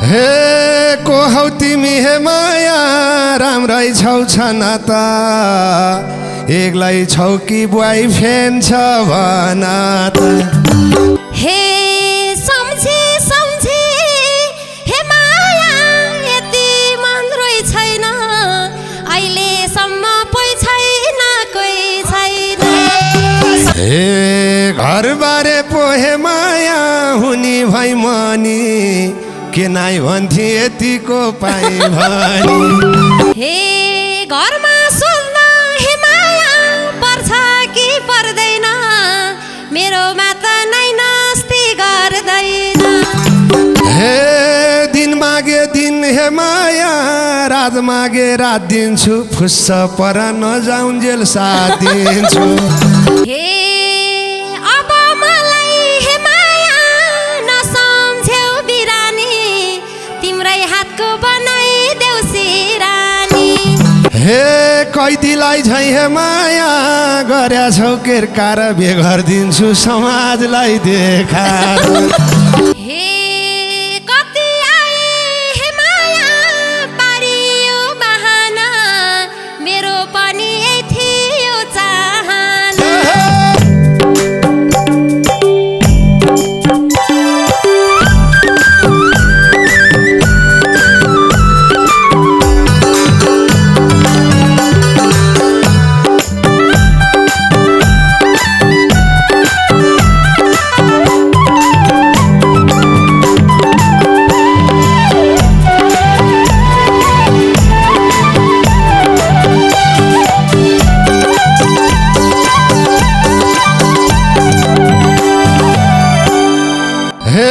हे को हौ तिमी हे माया राम्रै छौ छन त एक्लै छौ कि बोय फ्रेन्ड छ भन त हे सम्झे सम्झे हे माया यति मन रोइ छैन अहिलेसम्म पै छैन कोही छैन हे घरबारे पो हे माया हुनी भई मनी के नाइ भन्थे यतिको पाइ भनी हे घरमा सोध्न हे माया पर्छ कि पर्दैन मेरोमा त नै नस्ती गर्दैन हे दिन मागे दिन हे माया रात मागे रात दिन्छु फुस्स पर नजाउन्जेल साथ दिन्छु हे अब मलाई हे माया नसम्झेउ बिरानी तिम्रै हातको बनाइदेऊ सिरानी हे कैदीलाई झै हे माया गर्या छौ केरकार बेघर दिन्छु समाजलाई देखार हे कति आए हे माया पारियो बहाना मेरो पनि यही थियो चाहना हे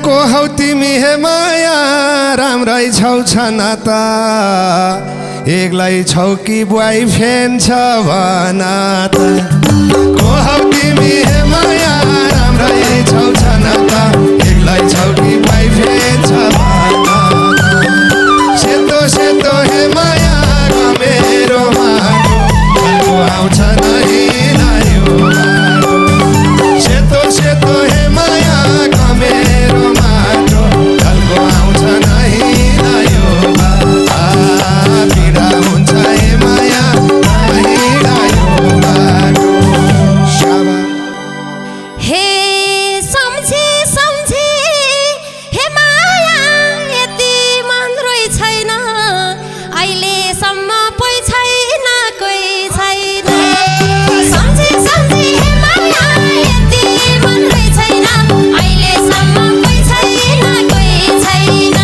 को हौ तिमी हे माया राम्रै छौ छन त एक्लै छौ कि बोय फ्रेन्ड छ भन त को हौ तिमी हे माया राम्रै छौ छन त एक्लै छौ कि बोय फ्रेन्ड छ भन त सेतो सेतो हे माया मेरो माटो आउँछ नै लायो सेतो सेतो हे माया मेरो माटो ढल्को आउँछ नै लायो पीडा हुन्छ हे माया हिँडायो बाटो हे सम्झे सम्झे हे माया यति मन रोइ छैन अहिलेसम्म पै छैन कोही छैन सम्झे सम्झे हे माया यति मन रोइ छैन अहिलेसम्म पै छैन कोही छैन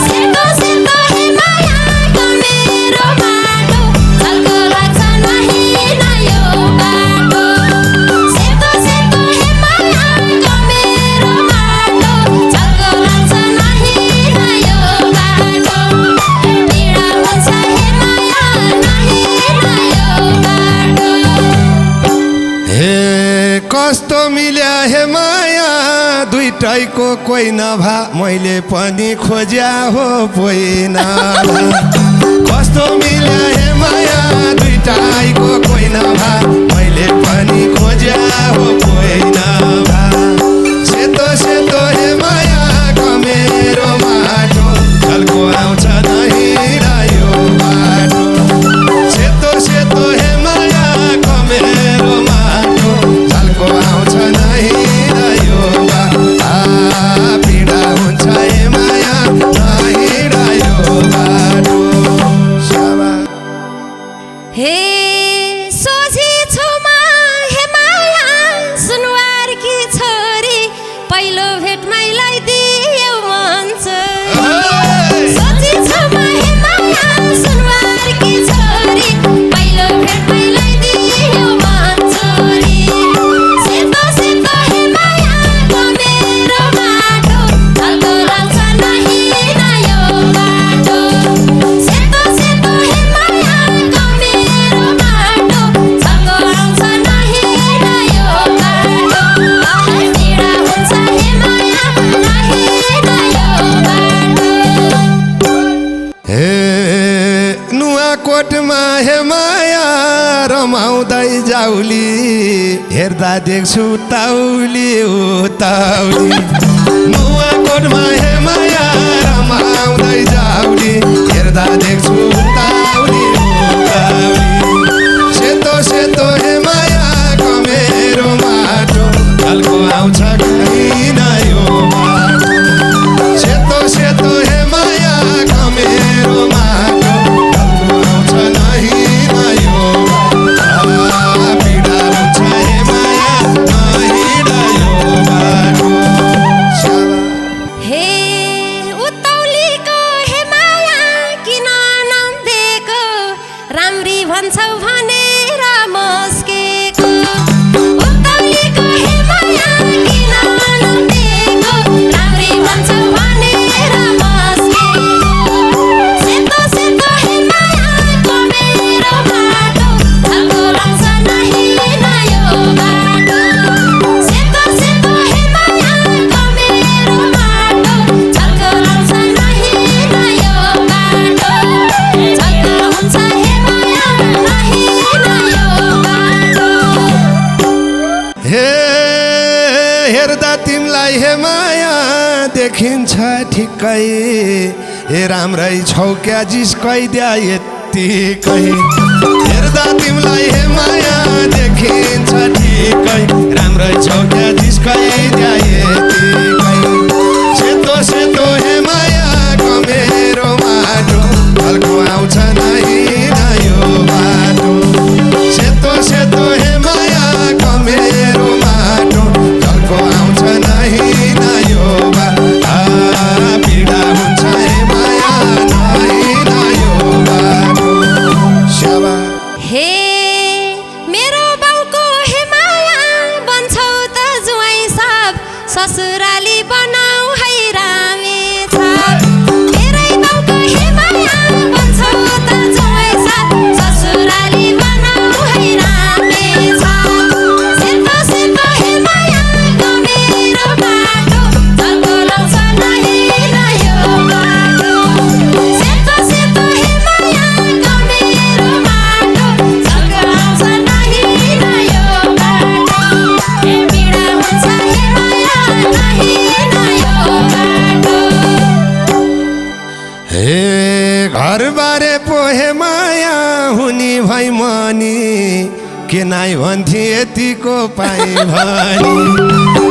सेतो सेतो हे मायाको मेरो बाटो झल्को लाग्छ नहिँड यो बाटो सेतो सेतो हे मायाको मेरो बाटो झल्को लाग्छ नहिँड यो बाटो पीडा हुन्छ हे माया नहिँड यो बाटो हे कस्तो मिल्या हे माया दुईटैको कोही नभा मैले पनि खोज्या हो कोही नभा कस्तो मिल्या हे माया दुईटैको कोही नभा मैले पनि खोज्या हो कोही नभा सेतो सेतो हे माया मेरो माटो ढल्को आउँछ नै यो बाटो सेतो सेतो हे माया मेरो माटो ढल्को आउँछ नै यो बाटो पीडा हुन्छ हे माया हिँड यो बाटो हे सोझी छुमा हे माया सुनवारकी छोरी पहिलो भेटमै लगाइदियौ मञ्च सोझी छुमा हे माया सुनवारकी छोरी पहिलो भेटमै लगाइदियौ मञ्च सेतो सेतो हे मायाको मेरो बाटो ढल्को लाग्छ नहिँड यो बाटो सेतो सेतो हे मायाको मेरो बाटो ढल्को आउँछ नहिँड यो बाटो पीडा हुन्छ हे माया नहिँड यो बाटो हे नुवाकोटमा हे माया रमाउँदै जाउली हेर्दा देख्छु ताउली उताउली नुवाकोटमा हे माया भन्छौ भनेर मस्केको उत्तौलीको हे माया किन नदेको राम्री भन्छौ भनेर मस्केको सेतो सेतो हे मायाको मेरो बाटो झल्को लाग्छ नाही नयो बाटो सेतो सेतो हे मायाको मेरो बाटो झल्को लाग्छ नाही नयो बाटो झल्को हुन्छ हे माया नाही नयो बाटो हे हेर्दा तिमलाई हे माया देखिन्छ ठिक्कै हे राम्रै छौ क्या जिस्कैद्या यत्तिकै हेर्दा तिमलाई हे माया देखिन्छ ठिक्कै राम्रै छौ क्या जिस्कैद्या यत्तिकै सेतो सेतो हे माया मेरो माटो झल्को आउँछ नाही नयो बाटो सेतो सेतो हे माया मेरो माटो झल्को आउँछ नाही नयो बाटो पीडा हुन्छ हे माया नाही नयो बाटो स्याबा हे मेरो बाउको हे माया बन्छौ त जुवाई साब ससुराली बनाऊ है रामेछाप मेरै बाउको हे माया बन्छौ त जुवाई साब ससुराली बनाऊ है रामेछाप सेतो सेतो हे मायाको मेरो बाटो झल्को लाग्छ नाही नयो बाटो सेतो सेतो हे मायाको मेरो बाटो झल्को आउँछ नाही नयो बाटो हे पीडा हुन्छ हे माया नाही नयो बाटो हे घरबारे पो हे माया हुने भई मनी के नाइ भन्थे यतिको पाइ भनी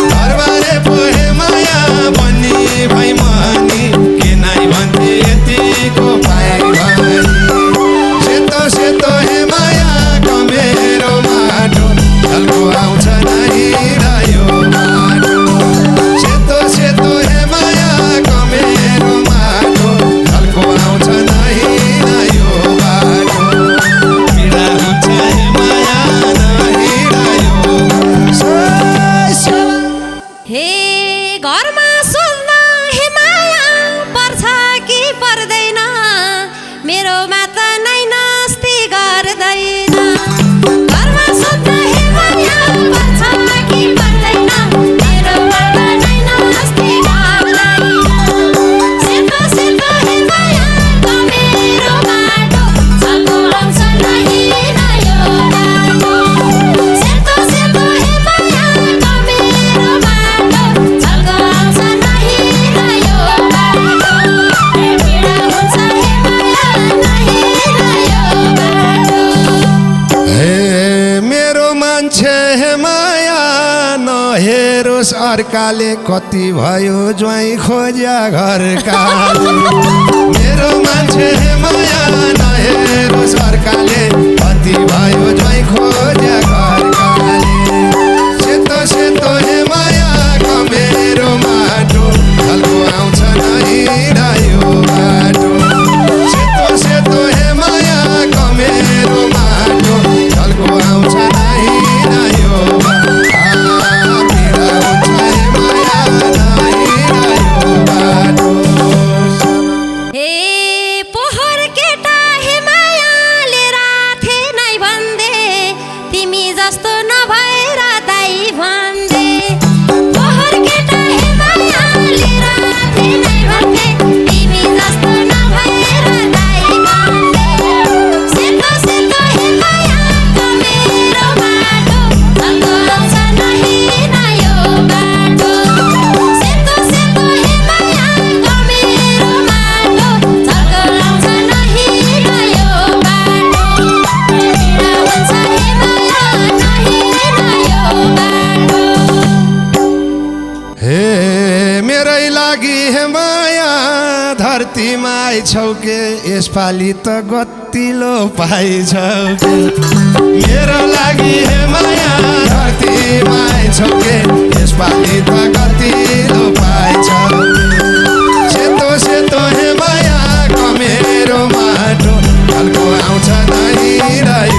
घरबारे पो हे माया भन्ने भई मनी के नाइ भन्थे यतिको पाइ भनी सेतो सेतो हे माया मेरो माटो झल्को आउँछ नाही रह्यो बाटो सेतो सेतो हे माया मेरो माटो झल्को आउँछ नाही नयो बाटो पीडा हुन्छ हे माया नाही रह्यो हे घरमा सोध्न हे माया पर्छ कि पर्दैन मेरो माता नै नस्ती गर्दैन घरमा सोध्न हे माया पर्छ कि पर्दैन मेरो माता नै नस्ती गर्दैन सेतो सेतो हे मायाको मेरो बाटो झल्को आउँछ नाही नयो बाटो सेतो सेतो हे मायाको मेरो बाटो झल्को आउँछ नाही नयो बाटो हे पीडा हुन्छ हे माया नाही नयो बाटो हे मेरो मान्छे हे माया नहेरोस् अर्काले कति भयो ज्वाइँ खोज्या घरकाले मेरो मान्छे हे माया नहेरोस् अर्काले कति भयो ज्वाइँ खोज्या घरकाले सेतो सेतो हे माया मेरो माटो झल्को आउँछ नाही रह्यो बाटो सेतो सेतो हे माया मेरो माटो झल्को आउँछ नाही नयो पीडा हुन्छ हे माया नाही नयो बाटो हे पोहोर केटा हे मायाले राथे नै भन्दे तिमी जस्तो नभएर दाइ भन्दे पोहोर केटा हे मायाले राथे नै भन्दे तिमी जस्तो नभएर दाइ भन्दे सेतो सेतो हे मायाको मेरो बाटो झल्को आउँछ नाही नयो बाटो सेतो सेतो हे मायाको मेरो बाटो झल्को आउँछ नाही नयो बाटो पीडा हुन्छ हे माया नाही नयो बाटो हे मेरै लागि हे माया धरतीमा आइछौ के यसपालि त गतिलो पाइछौ के मेरो लागि हे माया धरतीमा आइछौ के यसपालि त गतिलो पाइछौ सेतो सेतो हे माया मेरो माटो झल्को आउँछ नहीं रह्यो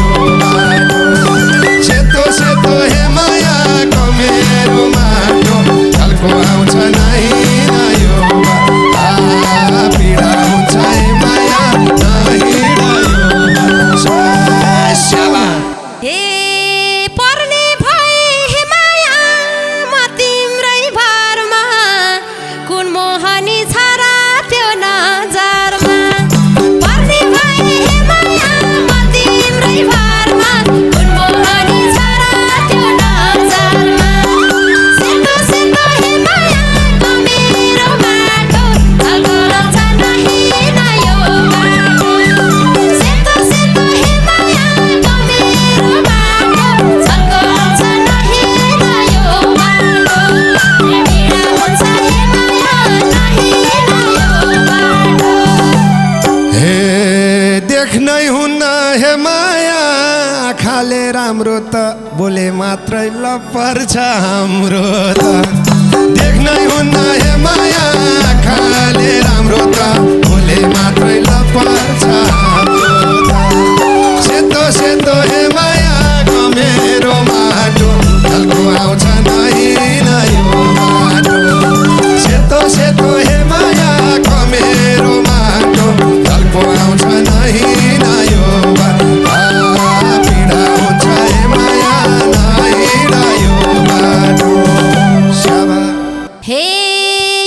राम्रो त बोले मात्रै लपर्छ हाम्रो त देख्नै हुन्न हे माया आँखाले राम्रो त बोले मात्रै लपर्छ हाम्रो त सेतो सेतो हे माया मेरो माटो ढल्को आउँछ नहिन यो बाटो सेतो सेतो हे माया मेरो माटो ढल्को आउँछ नहिन यो पीडा हुन्छ हे माया नहिन यो बाटो हे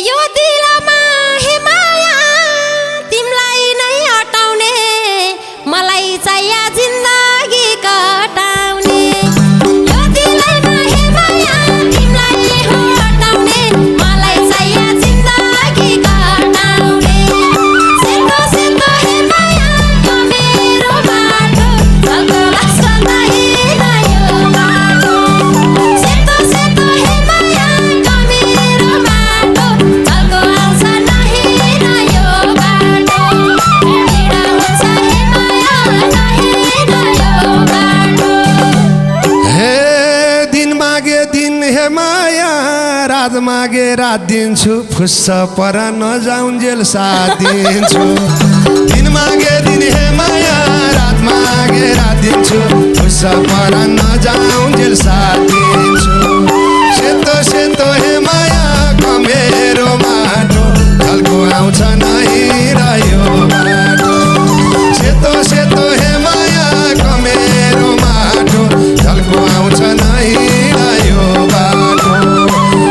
यो दिलमा हे माया तिमीलाई नै हटाउने मलाई चाहिया जिन्दगी कटाउने यो दिलमा हे माया तिमीलाई हटाउने मलाई चाहिया जिन्दगी कटाउने सेतो सेतो हे माया मेरो बाटो ढल्को लाग्छ नहिन यो बाटो सेतो सेतो हे माया मेरो बाटो ढल्को आउँछ नहिन यो बाटो पीडा हुन्छ हे माया नहिन यो बाटो हे दिन मागे दिन हे माया रात मागे रात दिन्छु फुस्स पर नजाउन्जेल साथ दिन्छु दिन मागे दिन हे माया रात मागे रात दिन्छु फुस्स पर नजाउन्जेल साथ दिन्छु सेतो सेतो हे माया मेरो माटो ढल्को आउँछ नहिन यो बाटो सेतो सेतो हे माया मेरो माटो ढल्को आउँछ नहिन यो बाटो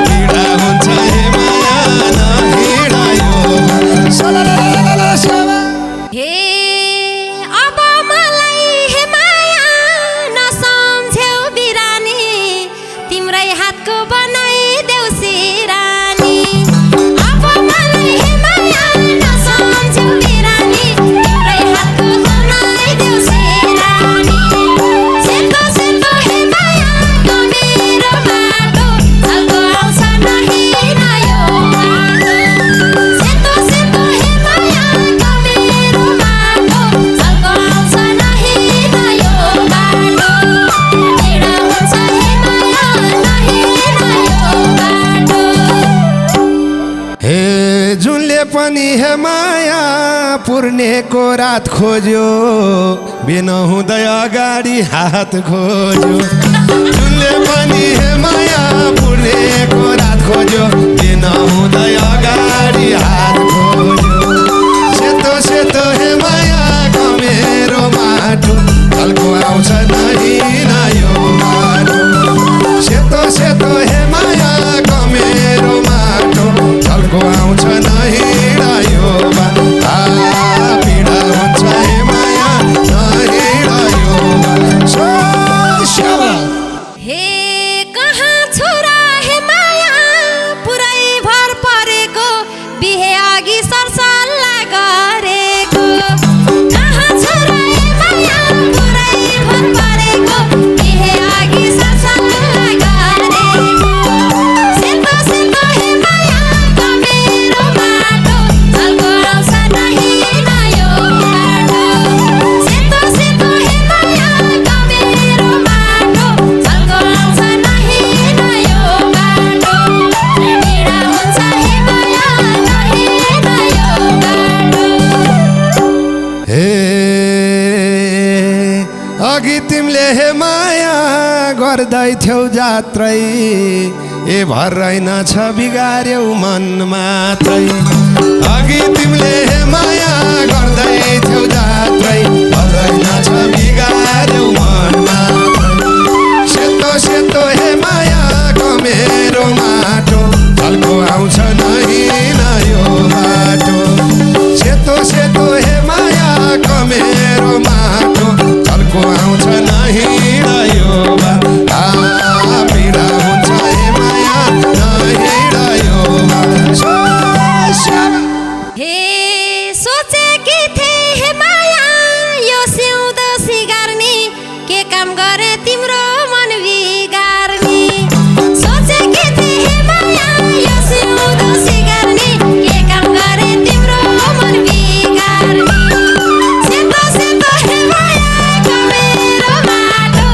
पीडा हुन्छ हे माया नहिन यो हे अब मलाई हे माया नसम्झ्यौ बिरानी तिम्रै हातको बनाइदेऊ सिरानी अब मलाई हे माया नसम्झ्यौ बिरानी तिम्रै हातको बनाइदेऊ सिरानी सेतो सेतो हे माया मेरो बाटो ढल्को आउँछ नहिन यो बाटो सेतो सेतो हे माया मेरो बाटो ढल्को आउँछ नहिन यो बाटो पीडा हुन्छ हे माया नहिन यो बाटो हे जुनले पनि हे माया पूर्णेको रात खोज्यो बिना हुँदै अगाडि हात खोज्यो जुनले पनि हे माया पूर्णेको रात खोज्यो बिना हुँदै अगाडि हात खोज्यो सेतो सेतो हे माया मेरो माटो ढल्को आउँछ नहिन यो बाटो सेतो सेतो हे माया मेरो माटो ढल्को आउँछ नहिन यो बाटो पीडा हुन्छ हे माया नहिन यो बाटो हे कहाँ छोरा हे माया पुरै भर परेको बिहे अघि सरसल्लाह गरेको कहाँ छोरा हे माया पुरै भर परेको बिहे अघि सरसल्लाह गरेको सेतो सेतो हे माया मेरो बाटो ढल्को आउँछ नहिन यो बाटो सेतो सेतो हे माया मेरो बाटो ढल्को आउँछ नहिन यो बाटो पीडा हुन्छ हे माया नहिन यो बाटो हे अघि तिमीले हे माया गर्दै थियौ जात्रै ए भरै नछ बिगार्यौ मन मात्रै अघि तिमीले हे माया गर्दै थियौ जात्रै भरै नछ बिगार्यौ मन मात्रै सेतो सेतो हे माया मेरो माटो ढल्को आउँछ नहिन यो बाटो सेतो सेतो हे माया मेरो माटो ढल्को आउँछ नहिन यो बाटो पीडा हुन्छ हे माया नहिन यो बाटो हे सोचेकी थिए हे माया यो सिउँदो सिगार्ने के काम गरे तिम्रो मन बिगार्ने सोचेकी थिए हे माया यो सिउँदो सिगार्ने के काम गरे तिम्रो मन बिगार्ने सेतो सेतो हे माया मेरो बाटो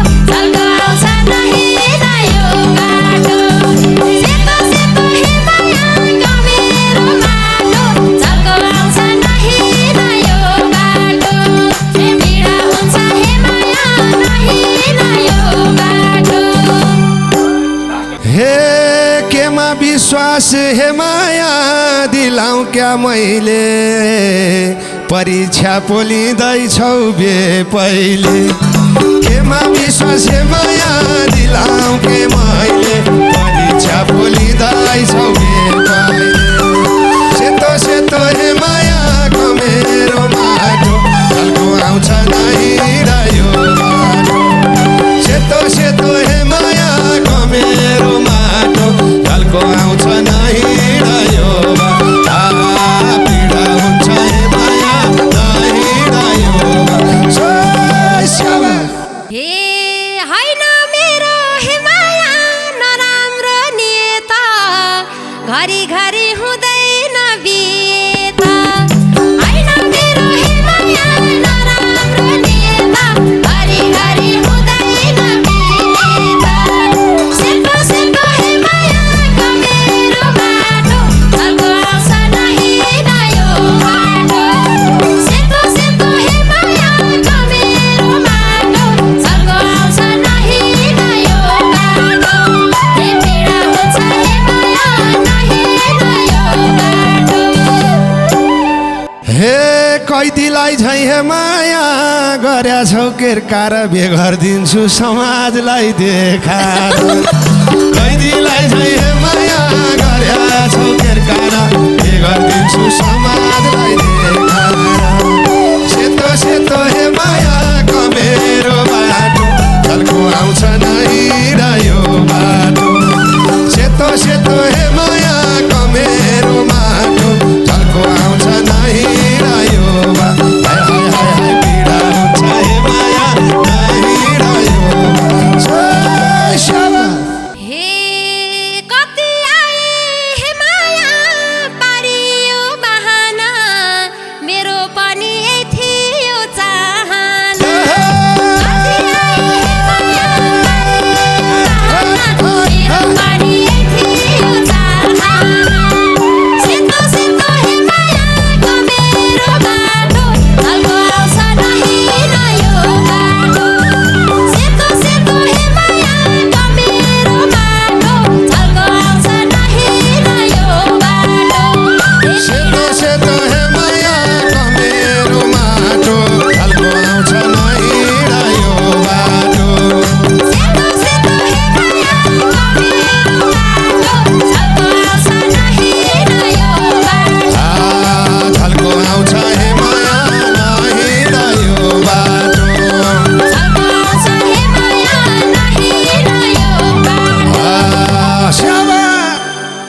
विश्वास हे माया दिलाऊ क्या मैले परीक्षा पोलिँदैछौ बे पहिले केमा विश्वास हे माया दिलाऊ के मैले परीक्षा पोलिँदैछौ बे पहिले सेतो सेतो हे माया मेरो माटो खालको आउँछ नहीं रह्यो बाटो सेतो सेतो हे माया मेरो माटो खालको आउँछ नहीं रह्यो बाटो पीडा हुन्छ हे माया नहीं रह्यो बाटो हे होइन मेरो हे माया नराम्रो नेता घरी घरी हुँदैन बिता होइन मेरो हे माया नराम्रो नेता घरी घरी हुँदैन बिता सेतो सेतो हे माया मेरो माटो खालको आउँछ नहीं रह्यो बाटो सेतो सेतो हे माया मेरो माटो खालको आउँछ नहीं रह्यो बाटो हे पीडा हुन्छ हे माया नहीं रह्यो बाटो हे कैदीलाई झै हे माया गर्या छौ केरकार बेघर दिन्छु समाजलाई देखार कैदीलाई झै हे माया गर्या छौ केरकार बेघर दिन्छु समाज